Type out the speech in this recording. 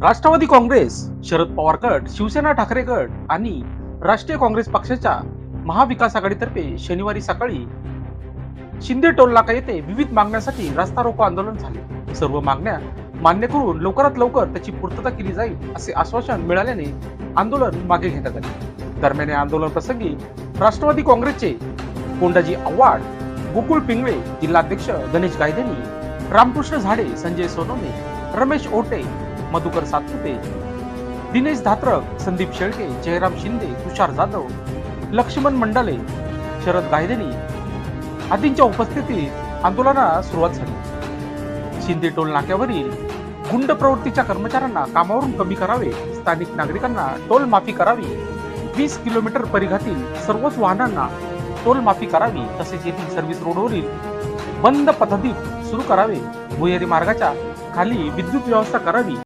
राष्ट्रवादी काँग्रेस, शरद पवार गट, शिवसेना ठाकरे गट आणि राष्ट्रीय काँग्रेस पक्षाच्या महाविकास आघाडीतर्फे शनिवारी सकाळी शिंदे टोल नाका येथे विविध मागण्यांसाठी रास्ता रोको आंदोलन झाले। सर्व मागण्या मान्य करून लवकरात लवकर त्याची पूर्तता केली जाईल असे आश्वासन मिळाल्याने आंदोलन मागे घेण्यात आले। दरम्यान या आंदोलन प्रसंगी राष्ट्रवादी काँग्रेसचे कोंडाजी आव्हाड, गोकुळ पिंगळे, जिल्हाध्यक्ष गणेश गायधनी, रामकृष्ण झाडे, संजय सोनवणे, रमेश ओटे, मधुकर सातपुते, दिनेश धात्रक, संदीप शेळके, जयराम शिंदे, तुषार जाधव, लक्ष्मण मंडले, शरद गायधनी आदींच्या उपस्थितीत आंदोलनास सुरुवात झाली। शिंदे टोल नाक्यावरील गुंड प्रवृत्तीच्या कर्मचाऱ्यांना कामावरून कमी करावे, स्थानिक नागरिकांना टोल माफी करावी, 20 किलोमीटर परिघातील सर्वच वाहनांना टोल माफी करावी, तसेच येथील सर्व्हिस रोडवरील बंद पथदीप सुरू करावे, भुयारी मार्गाच्या खाली विद्युत व्यवस्था करावी